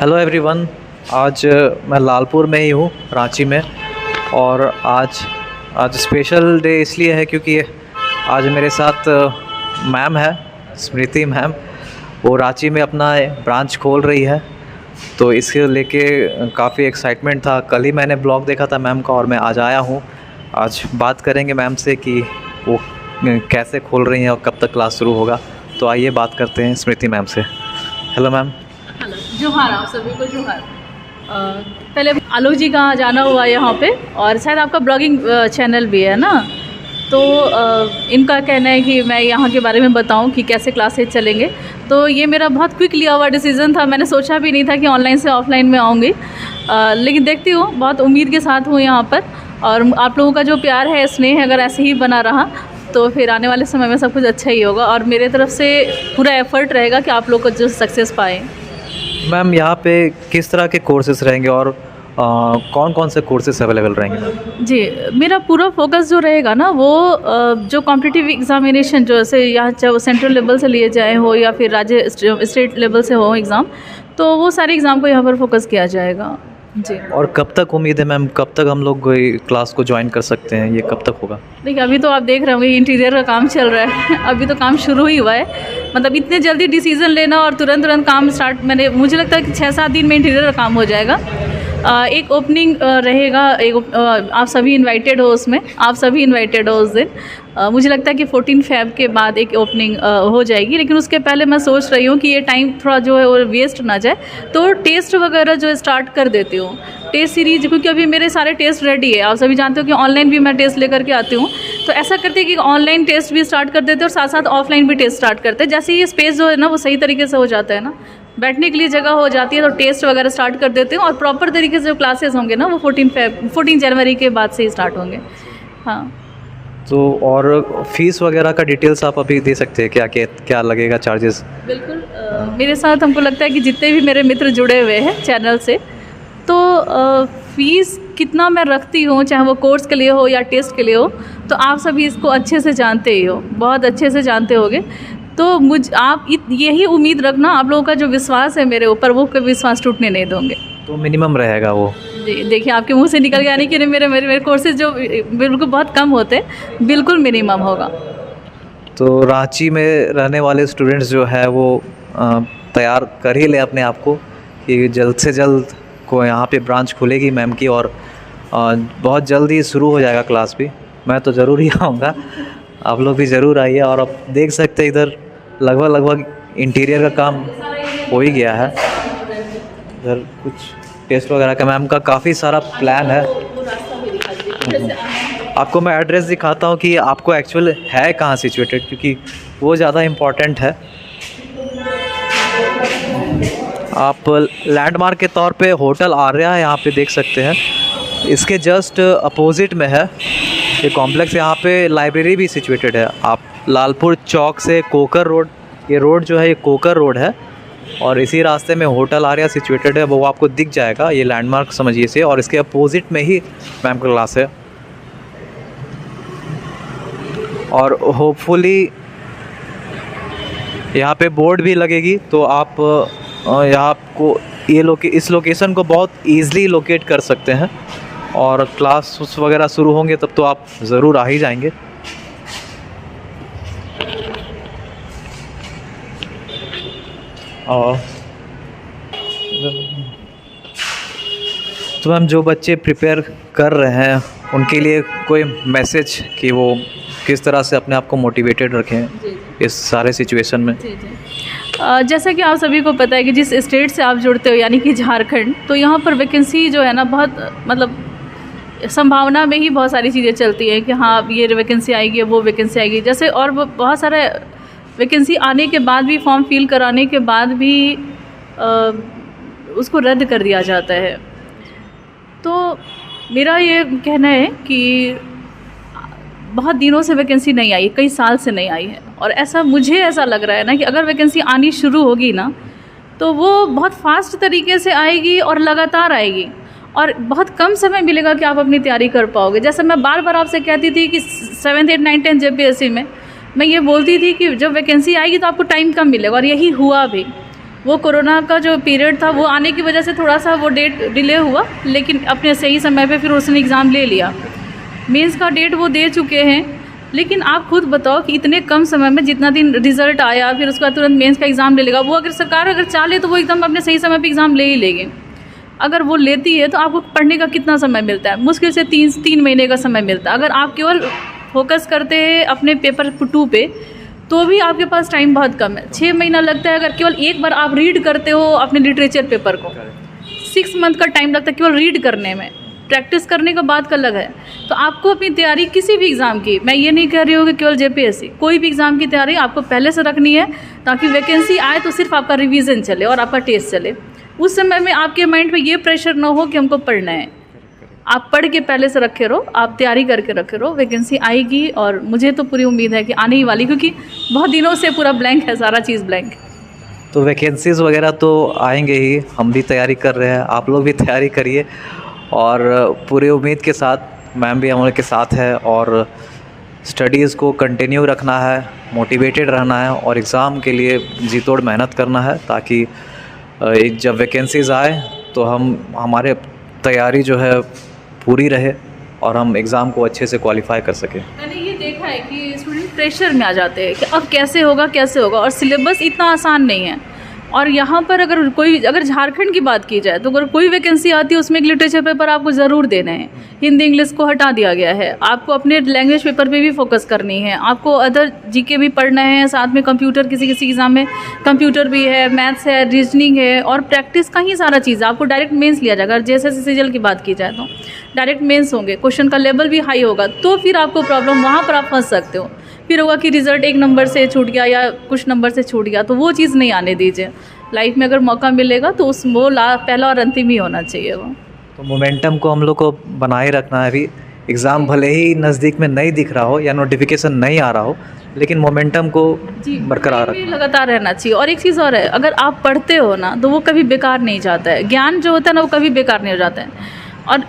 Hello everyone. आज मैं लालपुर में ही हूँ, रांची में। और आज स्पेशल डे इसलिए है क्योंकि आज मेरे साथ मैम है, स्मृति मैम। वो रांची में अपना ब्रांच खोल रही है, तो इसके लेके काफ़ी एक्साइटमेंट था। कल ही मैंने ब्लॉग देखा था मैम का और मैं आज आया हूँ। आज बात करेंगे मैम से कि वो कैसे खोल रही हैं और कब तक क्लास शुरू होगा। तो आइए बात करते हैं स्मृति मैम से। Hello ma'am. हेलो, जोहार आप सभी को जोहार। पहले आलोक जी का जाना हुआ यहाँ पे, और शायद आपका ब्लॉगिंग चैनल भी है ना, तो इनका कहना है कि मैं यहाँ के बारे में बताऊँ कि कैसे क्लासेज चलेंगे। तो ये मेरा बहुत क्विक लिया हुआ डिसीज़न था। मैंने सोचा भी नहीं था कि ऑनलाइन से ऑफलाइन में आऊँगी, लेकिन देखती हूँ बहुत उम्मीद के साथ हूँ यहाँ पर। और आप लोगों का जो प्यार है, स्नेह अगर ऐसे ही बना रहा तो फिर आने वाले समय में सब कुछ अच्छा ही होगा। और मेरे तरफ से पूरा एफर्ट रहेगा कि आप लोग को जो सक्सेस पाएँ। मैम यहाँ पे किस तरह के कोर्सेज रहेंगे और कौन कौन से कोर्सेज अवेलेबल रहेंगे? जी, मेरा पूरा फोकस जो रहेगा ना वो जो कॉम्पिटिटिव एग्जामिनेशन जो ऐसे यहाँ चाहे वो सेंट्रल लेवल से लिए जाए हो या फिर राज्य स्टेट लेवल से हो एग्ज़ाम, तो वो सारे एग्ज़ाम को यहाँ पर फोकस किया जाएगा। जी। और कब तक उम्मीद है मैम, कब तक हम लोग क्लास को ज्वाइन कर सकते हैं? ये कब तक होगा? देखिए, अभी तो आप देख रहे होंगे इंटीरियर का काम चल रहा है। अभी तो काम शुरू ही हुआ है। मतलब इतने जल्दी डिसीजन लेना और तुरंत काम स्टार्ट, मुझे लगता है कि 6-7 दिन में इंटीरियर का काम हो जाएगा। एक ओपनिंग रहेगा, आप सभी इनवाइटेड हो उसमें, आप सभी इनवाइटेड हो उस दिन। मुझे लगता है कि 14 फ़रवरी के बाद एक ओपनिंग हो जाएगी, लेकिन उसके पहले मैं सोच रही हूँ कि ये टाइम थोड़ा जो है वो वेस्ट ना जाए, तो टेस्ट वगैरह जो स्टार्ट कर देती हूँ, टेस्ट सीरीज, क्योंकि अभी मेरे सारे टेस्ट रेडी है। आप सभी जानते हो कि ऑनलाइन भी मैं टेस्ट लेकर के आती हूँ, तो ऐसा करते हैं कि ऑनलाइन टेस्ट भी स्टार्ट कर देते हैं और साथ साथ ऑफलाइन भी टेस्ट स्टार्ट करते हैं। जैसे ये स्पेस जो है ना वो सही तरीके से हो जाता है ना, बैठने के लिए जगह हो जाती है, तो टेस्ट वगैरह स्टार्ट कर देते हैं। और प्रॉपर तरीके से जो क्लासेस होंगे ना वो 14 जनवरी के बाद से ही स्टार्ट होंगे। हाँ, तो और फीस वगैरह का डिटेल्स आप अभी दे सकते हैं? क्या लगेगा चार्जेस? बिल्कुल। मेरे साथ हमको लगता है कि जितने भी मेरे मित्र जुड़े हुए हैं चैनल से, तो फ़ीस कितना मैं रखती हूँ, चाहे वो कोर्स के लिए हो या टेस्ट के लिए हो, तो आप सभी इसको अच्छे से जानते ही हो, बहुत अच्छे से जानते होगे। तो आप यही उम्मीद रखना, आप लोगों का जो विश्वास है मेरे ऊपर, वो कभी विश्वास टूटने नहीं दोगे। तो मिनिमम रहेगा वो? जी, देखिए आपके मुंह से निकल गया नहीं कि मेरे कोर्सेज जो बिल्कुल बहुत कम होते, बिल्कुल मिनिमम होगा। तो रांची में रहने वाले स्टूडेंट्स जो है वो तैयार कर ही ले अपने आप को कि जल्द से जल्द को यहाँ पे ब्रांच खुलेगी मैम की, और बहुत जल्द ही शुरू हो जाएगा क्लास भी। मैं तो ज़रूर ही आऊँगा, आप लोग भी ज़रूर आइए। और आप देख सकते हैं इधर लगभग इंटीरियर का काम हो ही गया है। इधर कुछ टेस्ट वगैरह का मैम का काफ़ी सारा प्लान है। आपको मैं एड्रेस दिखाता हूँ कि आपको एक्चुअल है कहाँ सिचुएटेड, क्योंकि वो ज़्यादा इम्पॉर्टेंट है। आप लैंडमार्क के तौर पे होटल आर्या है, यहाँ पे देख सकते हैं। इसके जस्ट अपोजिट में है ये कॉम्प्लेक्स। यहाँ पे लाइब्रेरी भी सिचुएटेड है। आप लालपुर चौक से कोकर रोड, ये रोड जो है ये कोकर रोड है, और इसी रास्ते में होटल आर्या सिचुएटेड है, वो आपको दिख जाएगा। ये लैंडमार्क समझिए से, और इसके अपोजिट में ही मैम का क्लास है। और होपफुली यहाँ पे बोर्ड भी लगेगी, तो आप यहाँ आपको इस लोकेशन को बहुत ईज़िली लोकेट कर सकते हैं। और क्लास वगैरह शुरू होंगे तब तो आप ज़रूर आ ही जाएंगे। और तो मैम, जो बच्चे प्रिपेयर कर रहे हैं उनके लिए कोई मैसेज कि वो किस तरह से अपने आप को मोटिवेटेड रखें इस सारे सिचुएशन में? जी। जैसा कि आप सभी को पता है कि जिस स्टेट से आप जुड़ते हो, यानी कि झारखंड, तो यहाँ पर वैकेंसी जो है ना बहुत, मतलब संभावना में ही बहुत सारी चीज़ें चलती हैं कि हाँ ये वैकेंसी आएगी, वो वैकेंसी आएगी, जैसे। और बहुत सारे वैकेंसी आने के बाद भी, फॉर्म फिल कराने के बाद भी उसको रद्द कर दिया जाता है। तो मेरा ये कहना है कि बहुत दिनों से वैकेंसी नहीं आई, कई साल से नहीं आई है। और मुझे ऐसा लग रहा है ना कि अगर वैकेंसी आनी शुरू होगी ना, तो वो बहुत फास्ट तरीके से आएगी और लगातार आएगी, और बहुत कम समय मिलेगा कि आप अपनी तैयारी कर पाओगे। जैसे मैं बार बार आपसे कहती थी कि 7th 8th 9th 10th JPSC में मैं ये बोलती थी कि जब वैकेंसी आएगी तो आपको टाइम कम मिलेगा, और यही हुआ भी। वो कोरोना का जो पीरियड था वो आने की वजह से थोड़ा सा वो डेट डिले हुआ, लेकिन अपने सही समय पे फिर उसने एग्ज़ाम ले लिया। मेंस का डेट वो दे चुके हैं, लेकिन आप खुद बताओ कि इतने कम समय में जितना दिन रिजल्ट आया फिर उसके बाद तुरंत मेंस का एग्ज़ाम ले लेगा। वो अगर सरकार अगर चाहे तो वो एकदम अपने सही समय पे एग्ज़ाम ले ही लेंगे। अगर वो लेती है तो आपको पढ़ने का कितना समय मिलता है? मुश्किल से 3 महीने का समय मिलता है। अगर आप केवल फोकस करते हैं अपने पेपर 2 पे तो भी आपके पास टाइम बहुत कम है। 6 महीना लगता है अगर केवल एक बार आप रीड करते हो अपने लिटरेचर पेपर को। 6 मंथ का टाइम लगता है केवल रीड करने में। प्रैक्टिस करने का बात का अलग है। तो आपको अपनी तैयारी किसी भी एग्ज़ाम की, मैं ये नहीं कह रही हूँ कि केवल JPSC, कोई भी एग्ज़ाम की तैयारी आपको पहले से रखनी है ताकि वैकेंसी आए तो सिर्फ आपका रिवीजन चले और आपका टेस्ट चले। उस समय में आपके माइंड पे ये प्रेशर ना हो कि हमको पढ़ना है। आप पढ़ के पहले से रखे रहो, आप तैयारी करके रखे रहो, वैकेंसी आएगी और मुझे तो पूरी उम्मीद है कि आने ही वाली, क्योंकि बहुत दिनों से पूरा ब्लैंक है, सारा चीज़ ब्लैंक है। तो वैकेंसीज़ वगैरह तो आएंगे ही, हम भी तैयारी कर रहे हैं, आप लोग भी तैयारी करिए और पूरी उम्मीद के साथ मैम भी हमारे के साथ है और स्टडीज़ को कंटिन्यू रखना है, मोटिवेटेड रहना है और एग्ज़ाम के लिए जी तोड़ मेहनत करना है ताकि जब वैकेंसीज़ आए तो हमारे तैयारी जो है पूरी रहे और हम एग्ज़ाम को अच्छे से क्वालिफाई कर सकें। मैंने ये देखा है कि स्टूडेंट प्रेशर में आ जाते हैं कि अब कैसे होगा और सिलेबस इतना आसान नहीं है। और यहाँ पर अगर झारखंड की बात की जाए तो अगर कोई वैकेंसी आती है उसमें एक लिटरेचर पेपर आपको ज़रूर देना है। हिंदी इंग्लिश को हटा दिया गया है। आपको अपने लैंग्वेज पेपर पे भी फोकस करनी है, आपको अदर GK भी पढ़ना है, साथ में कंप्यूटर, किसी एग्ज़ाम में कंप्यूटर भी है, मैथ्स है, रीजनिंग है और प्रैक्टिस का ही सारा चीज़। आपको डायरेक्ट मेंस लिया जाएगा। JSS CGL की बात की जाए तो डायरेक्ट मेंस होंगे, क्वेश्चन का लेवल भी हाई होगा, तो फिर आपको प्रॉब्लम वहाँ पर आप फंस सकते हो। फिर होगा कि रिज़ल्ट 1 नंबर से छूट गया या कुछ नंबर से छूट गया, तो वो चीज़ नहीं आने दीजिए। लाइफ में अगर मौका मिलेगा तो वो पहला और अंतिम ही होना चाहिए। वो तो मोमेंटम को हम लोग को बनाए रखना है। अभी एग्ज़ाम भले ही नज़दीक में नहीं दिख रहा हो या नोटिफिकेशन नहीं आ रहा हो, लेकिन मोमेंटम को बरकरार रखना, लगातार रहना चाहिए। और एक चीज़ और है, अगर आप पढ़ते हो ना तो वो कभी बेकार नहीं जाता है। ज्ञान जो होता है ना वो कभी बेकार नहीं हो जाता है। और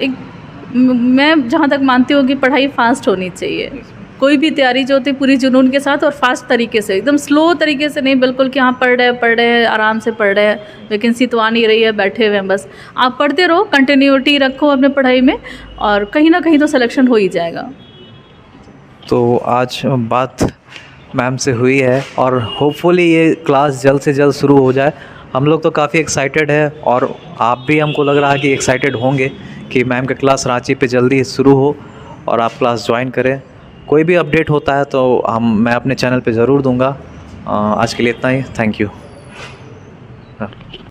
मैं जहाँ तक मानती हूँ कि पढ़ाई फास्ट होनी चाहिए। कोई भी तैयारी जो होती है पूरी जुनून के साथ और फास्ट तरीके से, एकदम स्लो तरीके से नहीं, बिल्कुल कि हाँ पढ़ रहे हैं आराम से पढ़ रहे हैं, वैकेंसी तो आ नहीं रही है, बैठे हुए हैं बस। आप पढ़ते रहो, कंटिन्यूटी रखो अपने पढ़ाई में और कहीं ना कहीं तो सिलेक्शन हो ही जाएगा। तो आज बात मैम से हुई है और होपफुली ये क्लास जल्द से जल्द शुरू हो जाए। हम लोग तो काफ़ी एक्साइटेड है और आप भी, हमको लग रहा है कि एक्साइटेड होंगे कि मैम का क्लास रांची पे जल्दी शुरू हो और आप क्लास ज्वाइन करें। कोई भी अपडेट होता है तो मैं अपने चैनल पे ज़रूर दूंगा। आज के लिए इतना ही, थैंक यू।